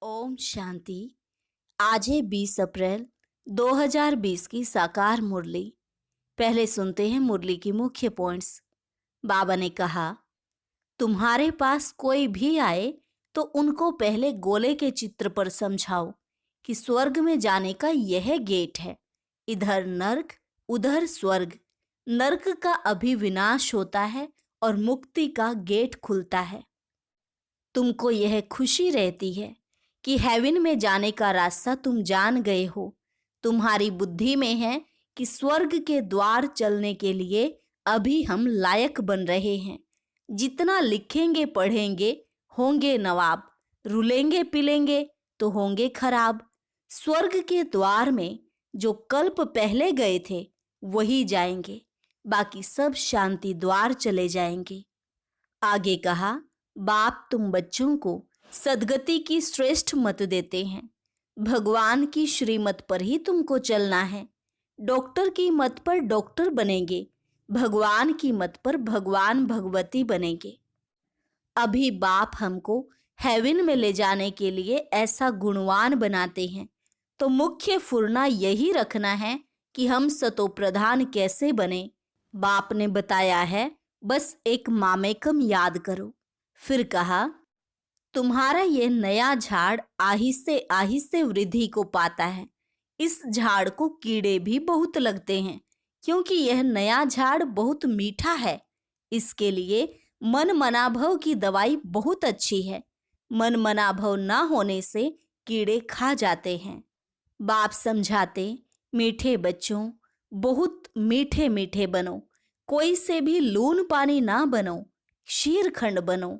ओम शांति। आज है 20 अप्रैल 2020 की साकार मुरली। पहले सुनते हैं मुरली की मुख्य पॉइंट्स। बाबा ने कहा, तुम्हारे पास कोई भी आए तो उनको पहले गोले के चित्र पर समझाओ कि स्वर्ग में जाने का यह गेट है। इधर नर्क, उधर स्वर्ग। नर्क का अभिविनाश होता है और मुक्ति का गेट खुलता है। तुमको यह खुशी रहती है कि हेवन में जाने का रास्ता तुम जान गए हो। तुम्हारी बुद्धि में है कि स्वर्ग के द्वार चलने के लिए अभी हम लायक बन रहे हैं। जितना लिखेंगे पढ़ेंगे होंगे नवाब, रुलेंगे पिलेंगे तो होंगे खराब। स्वर्ग के द्वार में जो कल्प पहले गए थे वही जाएंगे, बाकी सब शांति द्वार चले जाएंगे। आगे कहा, बाप तुम बच्चों को सदगति की श्रेष्ठ मत देते हैं। भगवान की श्रीमत पर ही तुमको चलना है। डॉक्टर की मत पर डॉक्टर बनेंगे, भगवान की मत पर भगवान भगवती बनेंगे। अभी बाप हमको हेवन में ले जाने के लिए ऐसा गुणवान बनाते हैं, तो मुख्य फुरना यही रखना है कि हम सतो प्रधान कैसे बने। बाप ने बताया है, बस एक मामेकम याद करो। फिर कहा, तुम्हारा ये नया झाड़ आहिस्ते आहिस्ते वृद्धि को पाता है। इस झाड़ को कीड़े भी बहुत लगते हैं, क्योंकि यह नया झाड़ बहुत मीठा है। इसके लिए मन मनाभव की दवाई बहुत अच्छी है। मन मनाभव ना होने से कीड़े खा जाते हैं। बाप समझाते, मीठे बच्चों बहुत मीठे मीठे बनो। कोई से भी लून पानी ना बनो, शीरखंड बनो।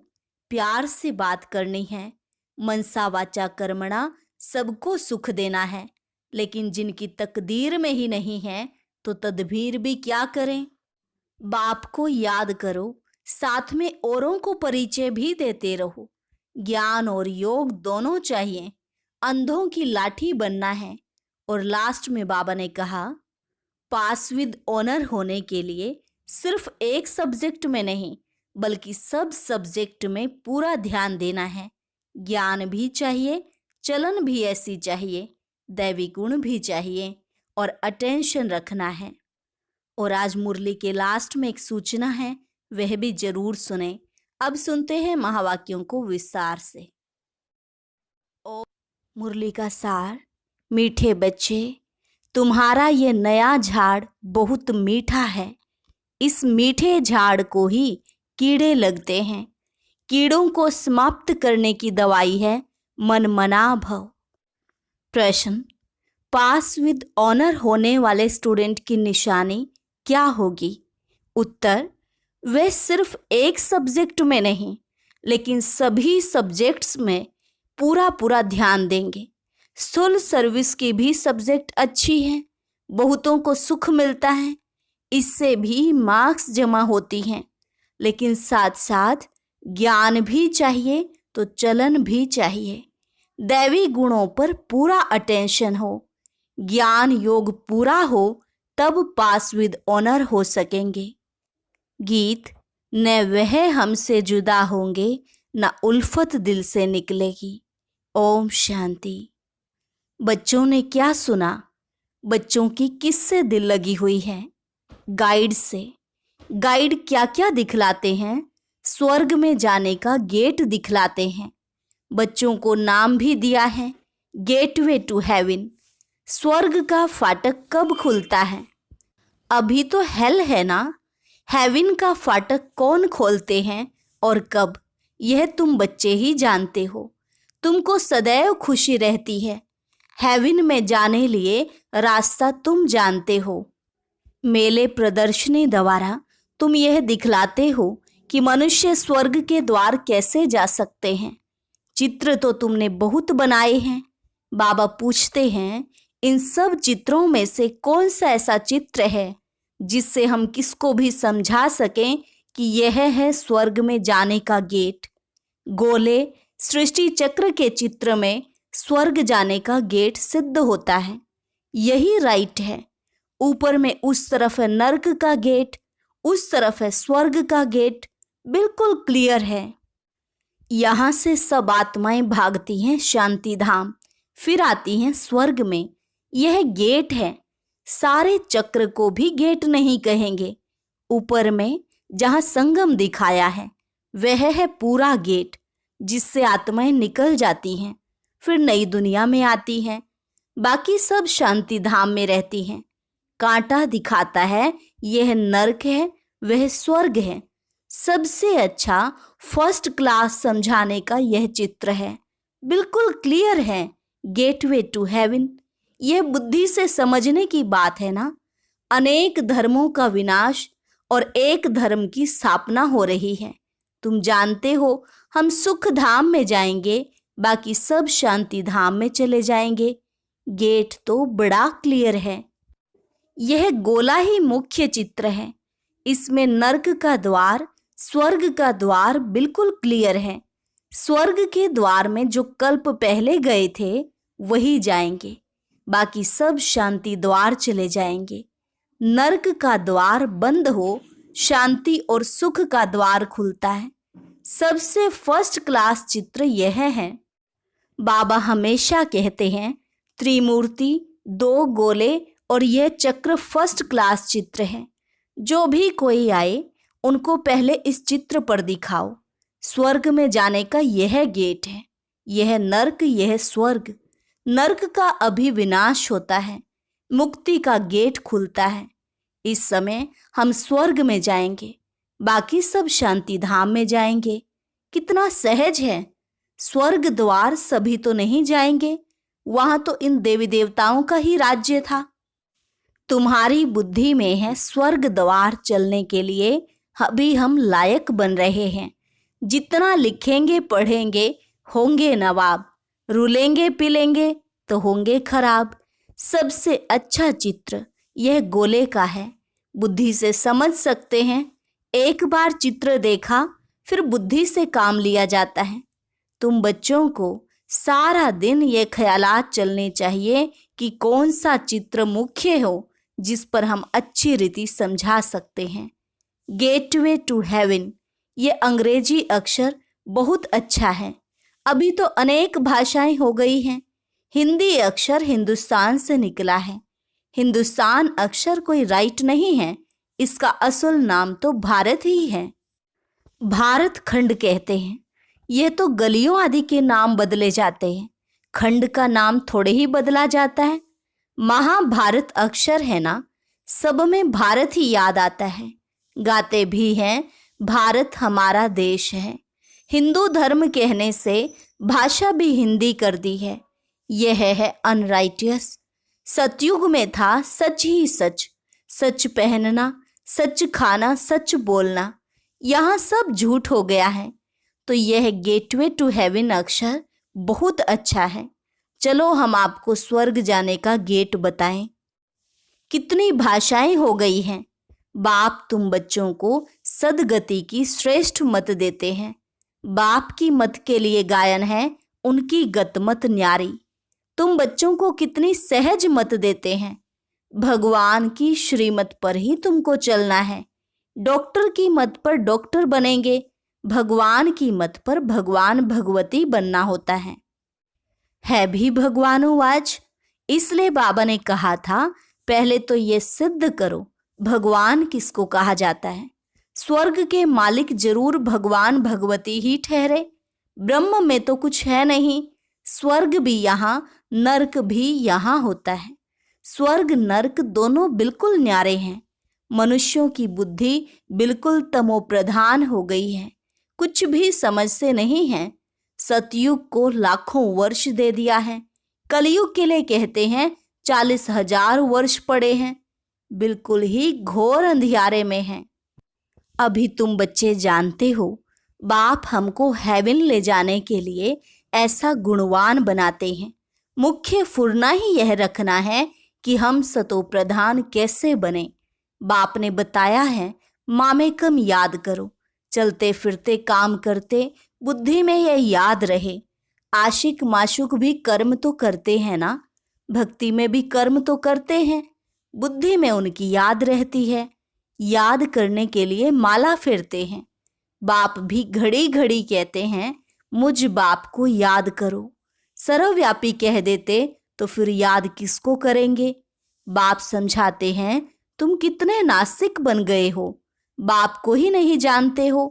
प्यार से बात करनी है। मनसा वाचा कर्मणा सबको सुख देना है, लेकिन जिनकी तकदीर में ही नहीं है तो तदबीर भी क्या करें। बाप को याद करो, साथ में औरों को परिचय भी देते रहो। ज्ञान और योग दोनों चाहिए। अंधों की लाठी बनना है। और लास्ट में बाबा ने कहा, पास विद ऑनर होने के लिए सिर्फ एक सब्जेक्ट में नहीं बल्कि सब सब्जेक्ट में पूरा ध्यान देना है। ज्ञान भी चाहिए, चलन भी ऐसी चाहिए, दैवी गुण भी चाहिए और अटेंशन रखना है। और आज मुरली के लास्ट में एक सूचना है, वह भी जरूर सुने। अब सुनते हैं महावाक्यों को विस्तार से। मुरली का सार। मीठे बच्चे, तुम्हारा ये नया झाड़ बहुत मीठा है। इस मीठे झाड़ को ही कीड़े लगते हैं। कीड़ों को समाप्त करने की दवाई है मन मना भव। प्रश्न, पास विद ऑनर होने वाले स्टूडेंट की निशानी क्या होगी? उत्तर, वे सिर्फ एक सब्जेक्ट में नहीं लेकिन सभी सब्जेक्ट्स में पूरा पूरा ध्यान देंगे। स्थूल सर्विस की भी सब्जेक्ट अच्छी है, बहुतों को सुख मिलता है, इससे भी मार्क्स जमा होती हैं, लेकिन साथ साथ ज्ञान भी चाहिए तो चलन भी चाहिए। दैवी गुणों पर पूरा अटेंशन हो, ज्ञान योग पूरा हो, तब पास विद ऑनर हो सकेंगे। गीत, न वह हमसे जुदा होंगे न उल्फत दिल से निकलेगी। ओम शांति। बच्चों ने क्या सुना? बच्चों की किससे दिल लगी हुई है? गाइड से। गाइड क्या क्या दिखलाते हैं? स्वर्ग में जाने का गेट दिखलाते हैं। बच्चों को नाम भी दिया है, गेटवे टू हेवन। स्वर्ग का फाटक कब खुलता है? अभी तो हेल है ना। हेवन का फाटक कौन खोलते हैं और कब, यह तुम बच्चे ही जानते हो। तुमको सदैव खुशी रहती है। हेवन में जाने लिए रास्ता तुम जानते हो। मेले प्रदर्शनी द्वारा तुम यह दिखलाते हो कि मनुष्य स्वर्ग के द्वार कैसे जा सकते हैं। चित्र तो तुमने बहुत बनाए हैं। बाबा पूछते हैं, इन सब चित्रों में से कौन सा ऐसा चित्र है जिससे हम किसको भी समझा सकें कि यह है स्वर्ग में जाने का गेट। गोले सृष्टि चक्र के चित्र में स्वर्ग जाने का गेट सिद्ध होता है। यही राइट है। ऊपर में उस तरफ है नर्क का गेट, उस तरफ है स्वर्ग का गेट, बिल्कुल क्लियर है। यहाँ से सब आत्माएं भागती हैं शांति धाम, फिर आती हैं स्वर्ग में। यह गेट है। सारे चक्र को भी गेट नहीं कहेंगे। ऊपर में जहाँ संगम दिखाया है वह है पूरा गेट, जिससे आत्माएं निकल जाती हैं, फिर नई दुनिया में आती हैं। बाकी सब शांति धाम में रहती हैं। कांटा दिखाता है यह नरक है, वह स्वर्ग है। सबसे अच्छा फर्स्ट क्लास समझाने का यह चित्र है। बिल्कुल क्लियर है। Gateway to heaven. यह बुद्धि से समझने की बात है ना। अनेक धर्मों का विनाश और एक धर्म की स्थापना हो रही है। तुम जानते हो हम सुख धाम में जाएंगे, बाकी सब शांति धाम में चले जाएंगे। गेट तो बड़ा क्लियर है। यह गोला ही मुख्य चित्र है। इसमें नर्क का द्वार, स्वर्ग का द्वार बिल्कुल क्लियर है। स्वर्ग के द्वार में जो कल्प पहले गए थे वही जाएंगे, बाकी सब शांति द्वार चले जाएंगे। नर्क का द्वार बंद हो, शांति और सुख का द्वार खुलता है। सबसे फर्स्ट क्लास चित्र यह है। बाबा हमेशा कहते हैं त्रिमूर्ति, दो गोले और यह चक्र फर्स्ट क्लास चित्र है। जो भी कोई आए उनको पहले इस चित्र पर दिखाओ। स्वर्ग में जाने का यह गेट है। यह नर्क, यह स्वर्ग। नर्क का अभी विनाश होता है, मुक्ति का गेट खुलता है। इस समय हम स्वर्ग में जाएंगे, बाकी सब शांति धाम में जाएंगे। कितना सहज है। स्वर्ग द्वार सभी तो नहीं जाएंगे, वहां तो इन देवी देवताओं का ही राज्य था। तुम्हारी बुद्धि में है स्वर्ग द्वार चलने के लिए अभी हम लायक बन रहे हैं। जितना लिखेंगे पढ़ेंगे होंगे नवाब, रुलेंगे पिलेंगे तो होंगे खराब। सबसे अच्छा चित्र यह गोले का है। बुद्धि से समझ सकते हैं। एक बार चित्र देखा फिर बुद्धि से काम लिया जाता है। तुम बच्चों को सारा दिन ये ख्यालात चलने चाहिए कि कौन सा चित्र मुख्य हो, जिस पर हम अच्छी रीति समझा सकते हैं। गेटवे टू हेवन, ये अंग्रेजी अक्षर बहुत अच्छा है। अभी तो अनेक भाषाएं हो गई हैं। हिंदी अक्षर हिंदुस्तान से निकला है। हिंदुस्तान अक्षर कोई राइट नहीं है, इसका असल नाम तो भारत ही है। भारत खंड कहते हैं। यह तो गलियों आदि के नाम बदले जाते हैं, खंड का नाम थोड़े ही बदला जाता है। महाभारत अक्षर है ना, सब में भारत ही याद आता है। गाते भी हैं भारत हमारा देश है। हिंदू धर्म कहने से भाषा भी हिंदी कर दी है। यह है अनराइटियस। सतयुग में था सच ही सच, सच पहनना, सच खाना, सच बोलना। यहाँ सब झूठ हो गया है। तो यह गेटवे टू हेवन अक्षर बहुत अच्छा है। चलो हम आपको स्वर्ग जाने का गेट बताएं। कितनी भाषाएं हो गई हैं। बाप तुम बच्चों को सदगति की श्रेष्ठ मत देते हैं। बाप की मत के लिए गायन है, उनकी गत मत न्यारी। तुम बच्चों को कितनी सहज मत देते हैं। भगवान की श्रीमत पर ही तुमको चलना है। डॉक्टर की मत पर डॉक्टर बनेंगे, भगवान की मत पर भगवान भगवती बनना होता है भी भगवानुवाच। इसलिए बाबा ने कहा था पहले तो ये सिद्ध करो भगवान किसको कहा जाता है। स्वर्ग के मालिक जरूर भगवान भगवती ही ठहरे। ब्रह्म में तो कुछ है नहीं। स्वर्ग भी यहाँ, नरक भी यहाँ होता है। स्वर्ग नरक दोनों बिल्कुल न्यारे हैं। मनुष्यों की बुद्धि बिल्कुल तमोप्रधान हो गई है, कुछ भी समझते नहीं है। सतयुग को लाखों वर्ष दे दिया है। कलयुग के लिए कहते हैं 40,000 वर्ष पड़े हैं। बिल्कुल ही घोर अंधियारे में हैं। अभी तुम बच्चे जानते हो बाप हमको हेवन ले जाने के लिए ऐसा गुणवान बनाते हैं। मुख्य फुरना ही यह रखना है कि हम सतोप्रधान कैसे बने। बाप ने बताया है मामेकम याद करो। चलते फिरते काम करते बुद्धि में यह याद रहे। आशिक माशुक भी कर्म तो करते हैं ना, भक्ति में भी कर्म तो करते हैं। बुद्धि में उनकी याद रहती है। याद करने के लिए माला फेरते हैं। बाप भी घड़ी घड़ी कहते हैं मुझ बाप को याद करो। सर्वव्यापी कह देते तो फिर याद किसको करेंगे? बाप समझाते हैं, तुम कितने नास्तिक बन गए हो, बाप को ही नहीं जानते हो।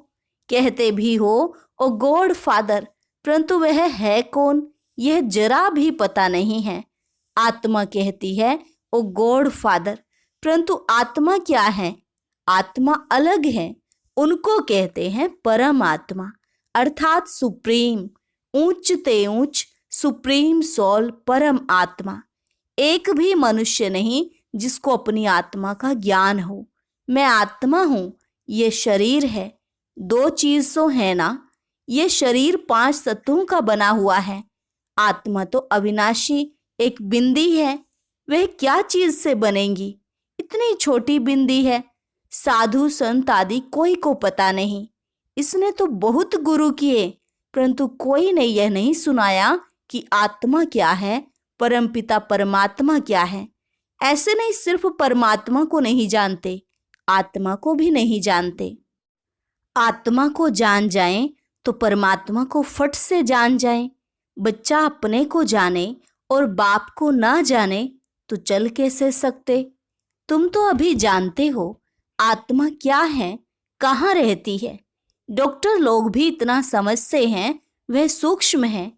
कहते भी हो ओ गॉड फादर, परंतु वह है कौन यह जरा भी पता नहीं है। आत्मा कहती है ओ गॉड फादर, परंतु आत्मा क्या है? आत्मा अलग है, उनको कहते हैं परम आत्मा, अर्थात सुप्रीम, ऊंच ते ऊंच सुप्रीम सोल, परम आत्मा। एक भी मनुष्य नहीं जिसको अपनी आत्मा का ज्ञान हो। मैं आत्मा हूं, ये शरीर है। दो चीज तो है ना, ये शरीर 5 तत्वों का बना हुआ है। आत्मा तो अविनाशी एक बिंदी है, वह क्या चीज से बनेगी? इतनी छोटी बिंदी है, साधु संत आदि कोई को पता नहीं। इसने तो बहुत गुरु किए, परंतु कोई ने यह नहीं सुनाया कि आत्मा क्या है, परमपिता परमात्मा क्या है। ऐसे नहीं सिर्फ परमात्मा को नहीं जानते, आत्मा को भी नहीं जानते। आत्मा को जान जाएं तो परमात्मा को फट से जान जाएं। बच्चा अपने को जाने और बाप को ना जाने तो चल कैसे सकते? तुम तो अभी जानते हो आत्मा क्या है, कहाँ रहती है। डॉक्टर लोग भी इतना समझते हैं वह सूक्ष्म है,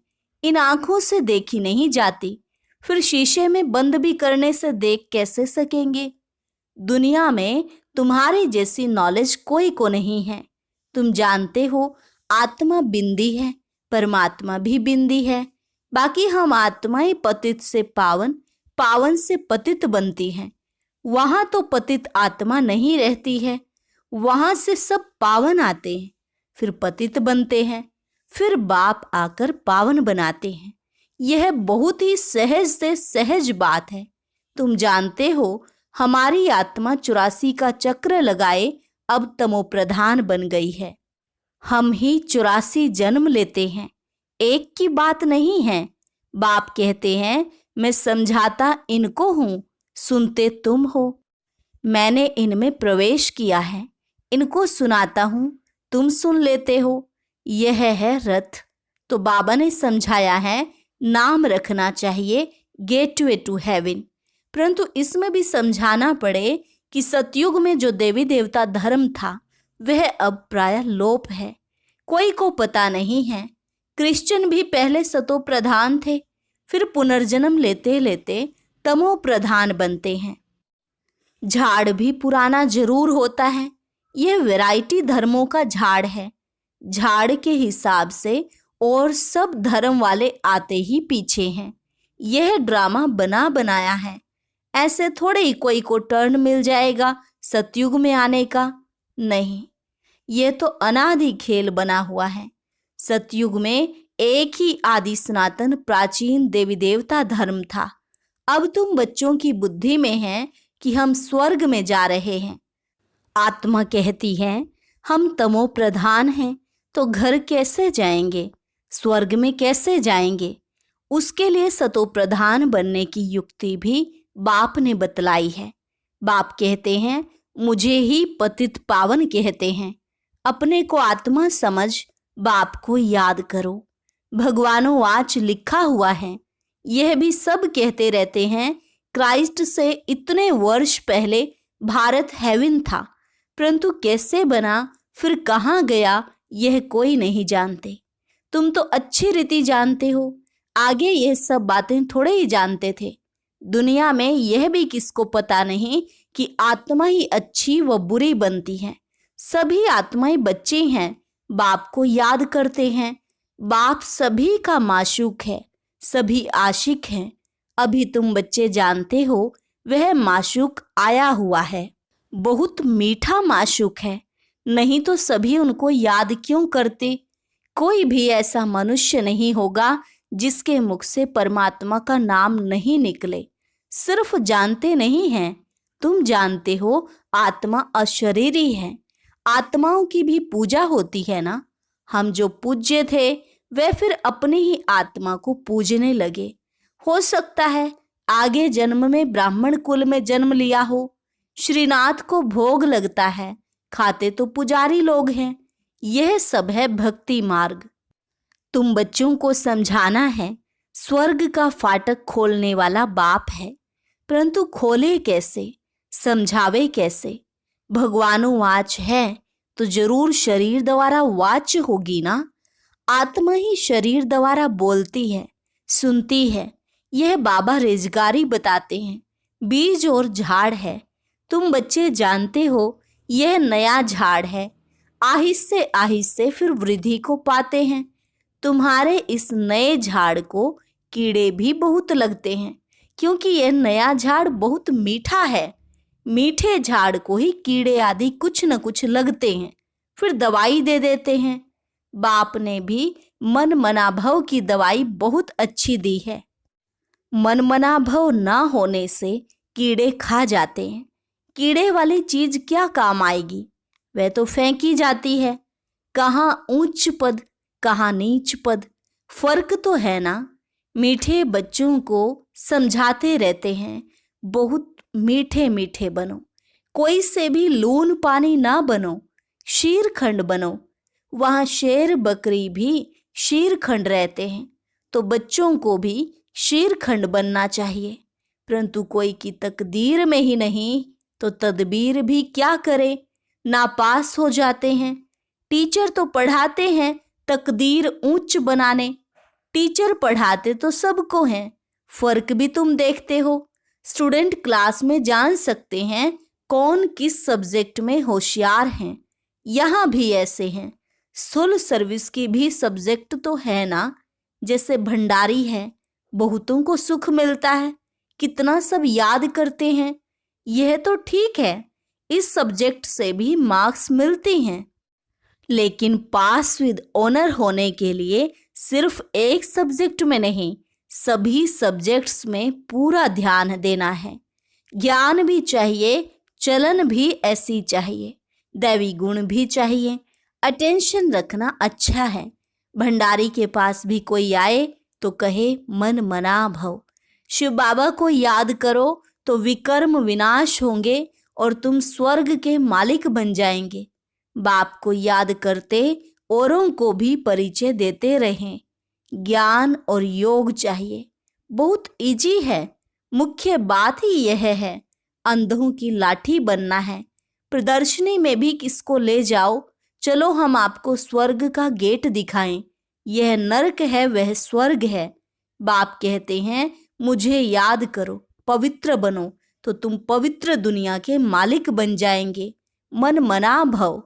इन आंखों से देखी नहीं जाती, फिर शीशे में बंद भी करने से देख कैसे सकेंगे? दुनिया में तुम्हारी जैसी नॉलेज कोई को नहीं है। तुम जानते हो आत्मा बिंदी है, परमात्मा भी बिंदी है। बाकी हम आत्माएं पतित से पावन, पावन से पतित बनती हैं। वहां तो पतित आत्मा नहीं रहती है, वहां से सब पावन आते हैं, फिर पतित बनते हैं, फिर बाप आकर पावन बनाते हैं। यह बहुत ही सहज से सहज बात है। तुम जानते हो हमारी आत्मा 84 का चक्र लगाए अब तमो प्रधान बन गई है। हम ही 84 जन्म लेते हैं, एक की बात नहीं है। बाप कहते हैं मैं समझाता इनको हूं, सुनते तुम हो। मैंने इनमें प्रवेश किया है, इनको सुनाता हूं, तुम सुन लेते हो। यह है रथ। तो बाबा ने समझाया है नाम रखना चाहिए गेटवे टू हेवन, परंतु इसमें भी समझाना पड़े कि सतयुग में जो देवी देवता धर्म था वह अब प्राय लोप है, कोई को पता नहीं है। क्रिश्चियन भी पहले सतो प्रधान थे, फिर पुनर्जन्म लेते लेते तमो प्रधान बनते हैं। झाड़ भी पुराना जरूर होता है, यह वैरायटी धर्मों का झाड़ है। झाड़ के हिसाब से और सब धर्म वाले आते ही पीछे हैं। यह ड्रामा बना बनाया है, ऐसे थोड़े ही कोई को टर्न मिल जाएगा सतयुग में आने का। नहीं, यह तो अनादि खेल बना हुआ है। सतयुग में एक ही आदि सनातन प्राचीन देवी देवता धर्म था। अब तुम बच्चों की बुद्धि में है कि हम स्वर्ग में जा रहे हैं। आत्मा कहती है हम तमो प्रधान हैं, तो घर कैसे जाएंगे, स्वर्ग में कैसे जाएंगे? उसके लिए सतो प्रधान बनने की युक्ति भी बाप ने बतलाई है। बाप कहते हैं मुझे ही पतित पावन कहते हैं। अपने को आत्मा समझ बाप को याद करो। भगवानों आज लिखा हुआ है, यह भी सब कहते रहते हैं क्राइस्ट से इतने वर्ष पहले भारत हेवन था, परंतु कैसे बना फिर कहाँ गया यह कोई नहीं जानते। तुम तो अच्छी रीति जानते हो, आगे यह सब बातें थोड़े ही जानते थे। दुनिया में यह भी किसको पता नहीं कि आत्मा ही अच्छी व बुरी बनती है। सभी आत्माएं बच्चे हैं, बाप को याद करते हैं। बाप सभी का माशूक है, सभी आशिक हैं। अभी तुम बच्चे जानते हो वह माशूक आया हुआ है, बहुत मीठा माशूक है, नहीं तो सभी उनको याद क्यों करते? कोई भी ऐसा मनुष्य नहीं होगा जिसके मुख से परमात्मा का नाम नहीं निकले। सिर्फ जानते नहीं हैं, तुम जानते हो आत्मा अशरीरी है। आत्माओं की भी पूजा होती है ना। हम जो पूज्य थे वे फिर अपनी ही आत्मा को पूजने लगे। हो सकता है आगे जन्म में ब्राह्मण कुल में जन्म लिया हो। श्रीनाथ को भोग लगता है, खाते तो पुजारी लोग हैं। यह सब है भक्ति मार्ग। तुम बच्चों को समझाना है स्वर्ग का फाटक खोलने वाला बाप है, परंतु खोले कैसे, समझावे कैसे? भगवानो वाच है तो जरूर शरीर द्वारा वाच होगी ना। आत्मा ही शरीर द्वारा बोलती है, सुनती है। यह बाबा रेजगारी बताते हैं। बीज और झाड़ है, तुम बच्चे जानते हो यह नया झाड़ है। आहिस्ते आहिस्ते फिर वृद्धि को पाते हैं। तुम्हारे इस नए झाड़ को कीड़े भी बहुत लगते हैं, क्योंकि यह नया झाड़ बहुत मीठा है। मीठे झाड़ को ही कीड़े आदि कुछ न कुछ लगते हैं, फिर दवाई दे देते हैं। बाप ने भी मन मनाभव की दवाई बहुत अच्छी दी है। मन मनाभव ना होने से कीड़े खा जाते हैं। कीड़े वाली चीज क्या काम आएगी, वह तो फेंकी जाती है। कहाँ ऊंच पद, कहाँ नीच पद, फर्क तो है ना। मीठे बच्चों को समझाते रहते हैं, बहुत मीठे मीठे बनो, कोई से भी लून पानी ना बनो, शीरखंड बनो। वहाँ शेर बकरी भी शीरखंड रहते हैं, तो बच्चों को भी शीरखंड बनना चाहिए। परंतु कोई की तकदीर में ही नहीं तो तदबीर भी क्या करे, नापास हो जाते हैं। टीचर तो पढ़ाते हैं तकदीर ऊंच बनाने, टीचर पढ़ाते तो सबको हैं। फर्क भी तुम देखते हो। स्टूडेंट क्लास में जान सकते हैं कौन किस सब्जेक्ट में होशियार हैं। यहाँ भी ऐसे हैं। स्थूल सर्विस की भी सब्जेक्ट तो है ना, जैसे भंडारी है, बहुतों को सुख मिलता है, कितना सब याद करते हैं। यह तो ठीक है, इस सब्जेक्ट से भी मार्क्स मिलते हैं, लेकिन पास विद ऑनर होने के लिए सिर्फ एक सब्जेक्ट में नहीं, सभी सब्जेक्ट्स में पूरा ध्यान देना है। ज्ञान भी चाहिए, चलन भी ऐसी चाहिए, दैवी गुण भी चाहिए। अटेंशन रखना अच्छा है। भंडारी के पास भी कोई आए तो कहे मन मना भव। शिव बाबा को याद करो तो विकर्म विनाश होंगे और तुम स्वर्ग के मालिक बन जाएंगे। बाप को याद करते औरों को भी परिचय देते रहें। ज्ञान और योग चाहिए, बहुत इजी है। मुख्य बात ही यह है, अंधों की लाठी बनना है। प्रदर्शनी में भी किसको ले जाओ, चलो हम आपको स्वर्ग का गेट दिखाएं। यह नरक है, वह स्वर्ग है। बाप कहते हैं मुझे याद करो, पवित्र बनो, तो तुम पवित्र दुनिया के मालिक बन जाएंगे। मन मना भव।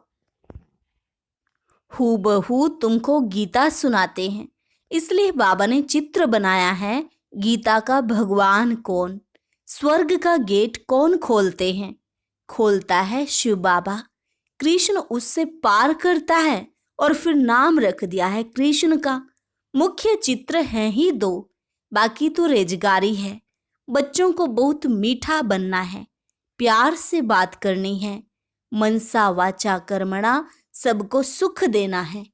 हूबहू तुमको गीता सुनाते हैं, इसलिए बाबा ने चित्र बनाया है गीता का। भगवान कौन, स्वर्ग का गेट कौन खोलते हैं? खोलता है शिव बाबा। कृष्ण उससे पार करता है और फिर नाम रख दिया है कृष्ण का। मुख्य चित्र हैं ही दो, बाकी तो रेजगारी है। बच्चों को बहुत मीठा बनना है, प्यार से बात करनी है, मनसा वाचा कर्मणा सबको सुख देना है।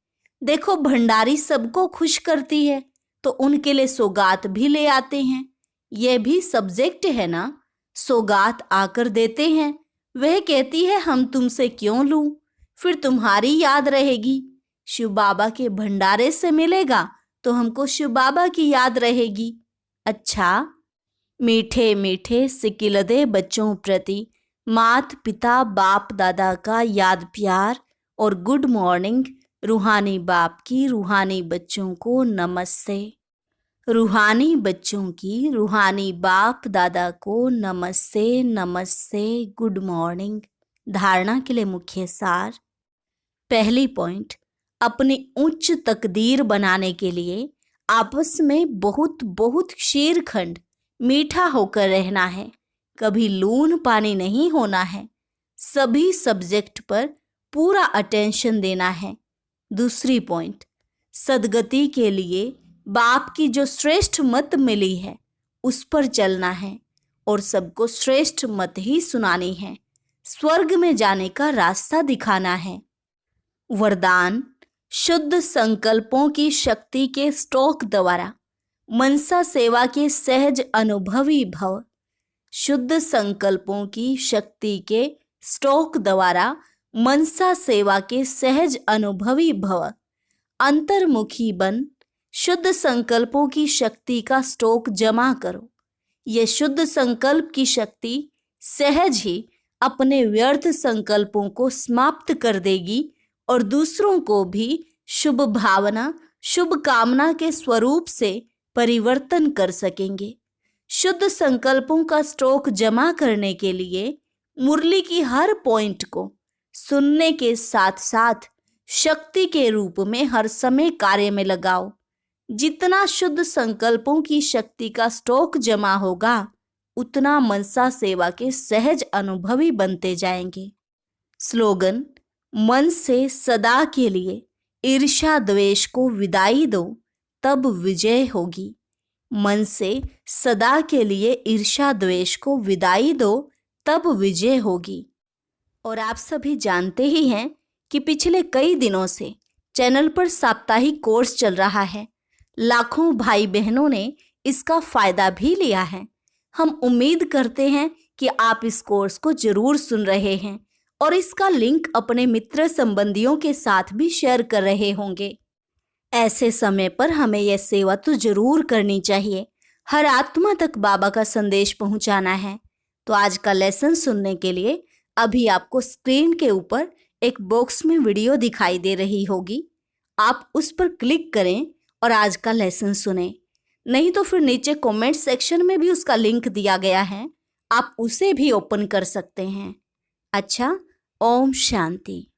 देखो भंडारी सबको खुश करती है तो उनके लिए सौगात भी ले आते हैं। यह भी सब्जेक्ट है ना, सौगात आकर देते हैं। वह कहती है हम तुमसे क्यों लूं, फिर तुम्हारी याद रहेगी। शिव बाबा के भंडारे से मिलेगा तो हमको शिव बाबा की याद रहेगी। अच्छा, मीठे मीठे सिकिलदे बच्चों प्रति मात पिता बाप दादा का याद प्यार और गुड मॉर्निंग। रूहानी बाप की रूहानी बच्चों को नमस्ते। रूहानी बच्चों की रूहानी बाप दादा को नमस्ते नमस्ते, गुड मॉर्निंग। धारणा के लिए मुख्य सार। पहली पॉइंट, अपनी उच्च तकदीर बनाने के लिए आपस में बहुत बहुत शीरखंड मीठा होकर रहना है, कभी लून पानी नहीं होना है। सभी सब्जेक्ट पर पूरा अटेंशन देना है। दूसरी पॉइंट, सदगति के लिए बाप की जो श्रेष्ठ मत मिली है उस पर चलना है और सबको श्रेष्ठ मत ही सुनानी है। स्वर्ग में जाने का रास्ता दिखाना है। वरदान, शुद्ध संकल्पों की शक्ति के स्टॉक द्वारा मनसा सेवा के सहज अनुभवी भव। शुद्ध संकल्पों की शक्ति के स्टॉक द्वारा मनसा सेवा के सहज अनुभवी भव। अंतर्मुखी बन शुद्ध संकल्पों की शक्ति का स्टॉक जमा करो। यह शुद्ध संकल्प की शक्ति सहज ही अपने व्यर्थ संकल्पों को समाप्त कर देगी और दूसरों को भी शुभ भावना, शुभ कामना के स्वरूप से परिवर्तन कर सकेंगे। शुद्ध संकल्पों का स्टॉक जमा करने के लिए मुरली की हर पॉइंट को सुनने के साथ साथ शक्ति के रूप में हर समय कार्य में लगाओ। जितना शुद्ध संकल्पों की शक्ति का स्टॉक जमा होगा, उतना मनसा सेवा के सहज अनुभवी बनते जाएंगे। स्लोगन: मन से सदा के लिए ईर्ष्या द्वेष को विदाई दो, तब विजय होगी। मन से सदा के लिए ईर्ष्या द्वेष को विदाई दो, तब विजय होगी। और आप सभी जानते ही हैं कि पिछले कई दिनों से चैनल पर साप्ताहिक कोर्स चल रहा है। लाखों भाई बहनों ने इसका फायदा भी लिया है। हम उम्मीद करते हैं कि आप इस कोर्स को जरूर सुन रहे हैं और इसका लिंक अपने मित्र संबंधियों के साथ भी शेयर कर रहे होंगे। ऐसे समय पर हमें यह सेवा तो जरूर करनी चाहिए। हर आत्मा तक बाबा का संदेश पहुंचाना है। तो आज का लेसन सुनने के लिए अभी आपको स्क्रीन के ऊपर एक बॉक्स में वीडियो दिखाई दे रही होगी। आप उस पर क्लिक करें और आज का लेसन सुने। नहीं तो फिर नीचे कमेंट सेक्शन में भी उसका लिंक दिया गया है, आप उसे भी ओपन कर सकते हैं। अच्छा, ओम शांति।